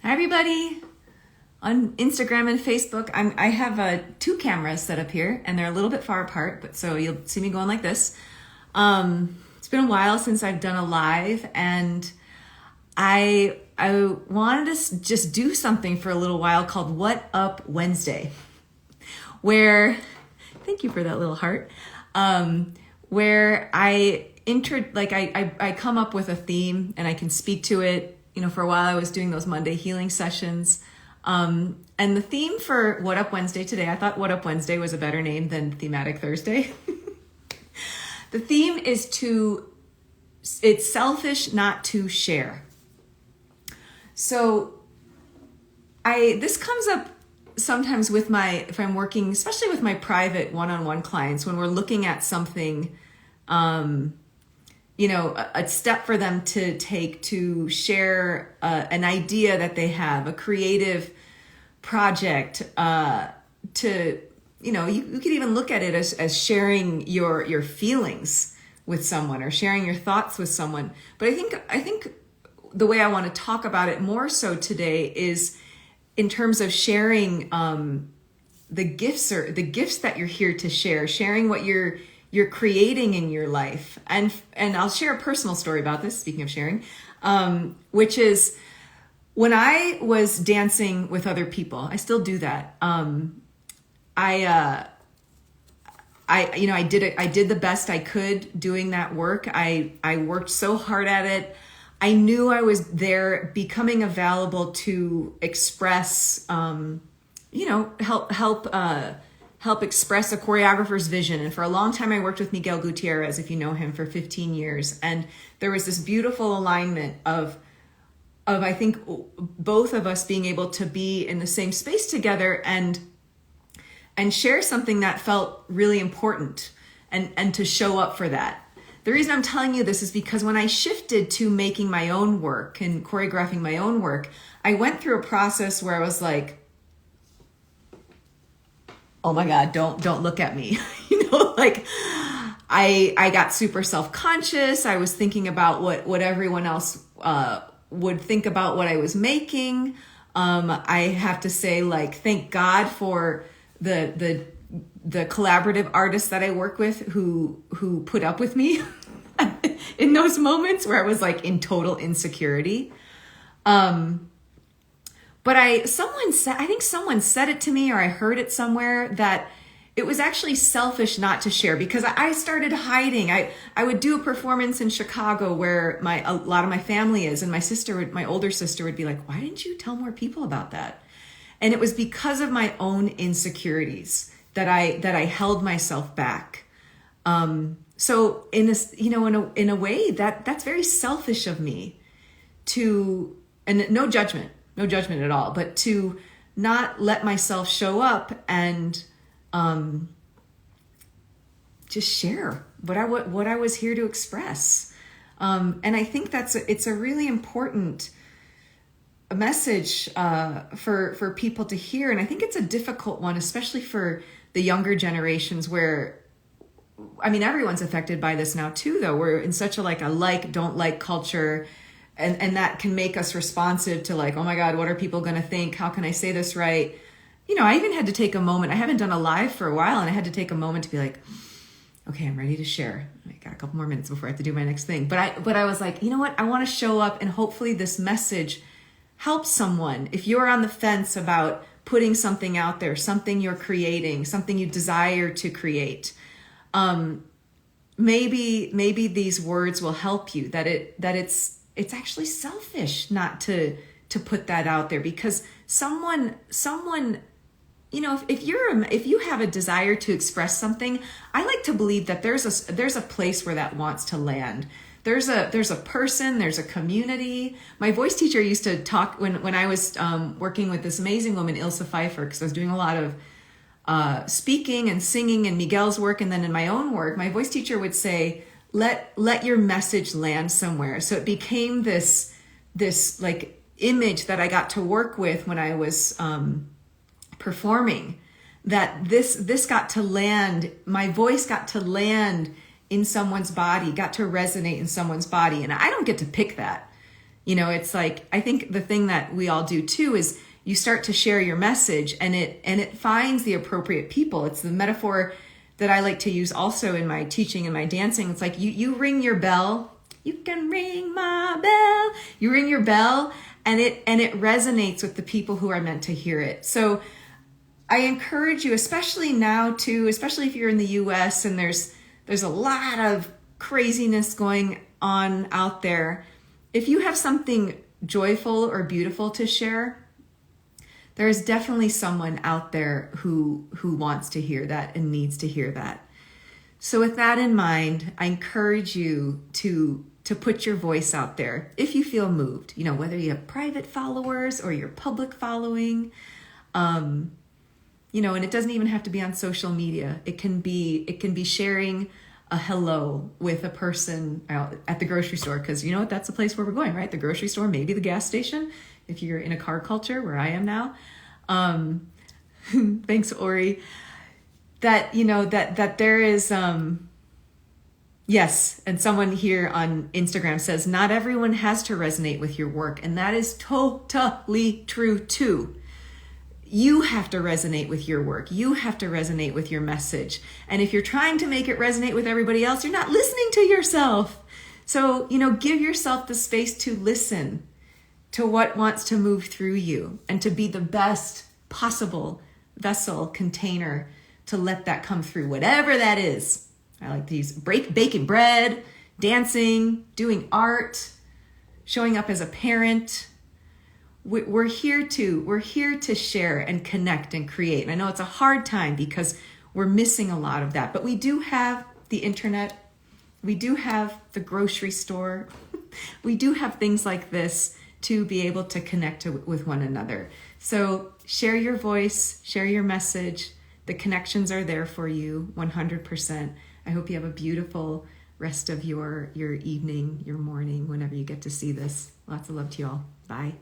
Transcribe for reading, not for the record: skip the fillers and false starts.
Hi, everybody. On Instagram and Facebook, I have two cameras set up here, and they're a little bit far apart, but so you'll see me going like this. It's been a while since I've done a live, and I wanted to just do something for a little while called What Up Wednesday, where, thank you for that little heart, where I come up with a theme and I can speak to it. You know, for a while I was doing those Monday healing sessions. And the theme for What Up Wednesday today, I thought What Up Wednesday was a better name than Thematic Thursday. The theme is it's selfish not to share. So this comes up sometimes with if I'm working, especially with my private one-on-one clients, when we're looking at something, a step for them to take to share an idea that they have, a creative project, you could even look at it as sharing your feelings with someone or sharing your thoughts with someone. But I think the way I want to talk about it more so today is in terms of sharing the gifts that you're here to share, sharing what you're creating in your life. And I'll share a personal story about this, speaking of sharing, which is when I was dancing with other people. I still do that. I did the best I could doing that work. I worked so hard at it. I knew I was there becoming available to express, help express a choreographer's vision. And for a long time, I worked with Miguel Gutierrez, if you know him, for 15 years. And there was this beautiful alignment of I think both of us being able to be in the same space together and share something that felt really important and to show up for that. The reason I'm telling you this is because when I shifted to making my own work and choreographing my own work, I went through a process where I was like, oh my God, don't look at me. I got super self-conscious. I was thinking about what everyone else would think about what I was making. I have to say, thank God for the collaborative artists that I work with who put up with me in those moments where I was in total insecurity. But I think someone said it to me, or I heard it somewhere, that it was actually selfish not to share, because I started hiding. I would do a performance in Chicago where a lot of my family is, and my older sister would be like, why didn't you tell more people about that? And it was because of my own insecurities that I held myself back. So in this, in a way that's very selfish of me and no judgment at all, but to not let myself show up and just share what I was here to express. And I think it's a really important message for people to hear. And I think it's a difficult one, especially for the younger generations where, everyone's affected by this now too, though. We're in such a don't like culture. And that can make us responsive to oh my God, what are people going to think? How can I say this right? I even had to take a moment. I haven't done a live for a while, and I had to take a moment to be like, okay, I'm ready to share. I got a couple more minutes before I have to do my next thing. But I was like, you know what? I want to show up, and hopefully this message helps someone. If you're on the fence about putting something out there, something you're creating, something you desire to create, maybe these words will help you, that it's actually selfish not to put that out there, because someone, if you have a desire to express something, I like to believe that there's a place where that wants to land. There's a person, there's a community. My voice teacher used to talk when I was working with this amazing woman, Ilse Pfeiffer, because I was doing a lot of speaking and singing in Miguel's work, and then in my own work. My voice teacher would say, let your message land somewhere. So it became this image that I got to work with when I was performing, that this got to land, my voice got to land in someone's body, got to resonate in someone's body. And I don't get to pick that. It's like, I think the thing that we all do too is you start to share your message, and it finds the appropriate people. It's the metaphor that I like to use also in my teaching and my dancing. It's like you ring your bell. You can ring my bell. You ring your bell, and it resonates with the people who are meant to hear it. So I encourage you, especially now too, especially if you're in the US and there's a lot of craziness going on out there. If you have something joyful or beautiful to share, there is definitely someone out there who wants to hear that and needs to hear that. So with that in mind, I encourage you to put your voice out there if you feel moved, whether you have private followers or your public following, and it doesn't even have to be on social media. It can be sharing a hello with a person out at the grocery store, because that's the place where we're going, right? The grocery store, maybe the gas station, if you're in a car culture where I am now. Thanks, Ori. That, that there is, yes. And someone here on Instagram says, not everyone has to resonate with your work. And that is totally true too. You have to resonate with your work. You have to resonate with your message. And if you're trying to make it resonate with everybody else, you're not listening to yourself. So, give yourself the space to listen to what wants to move through you and to be the best possible vessel, container to let that come through, whatever that is. I like these: baking bread, dancing, doing art, showing up as a parent. We're here to share and connect and create. And I know it's a hard time because we're missing a lot of that, but we do have the internet. We do have the grocery store. We do have things like this to be able to connect with one another. So share your voice, share your message. The connections are there for you 100%. I hope you have a beautiful rest of your evening, your morning, whenever you get to see this. Lots of love to you all. Bye.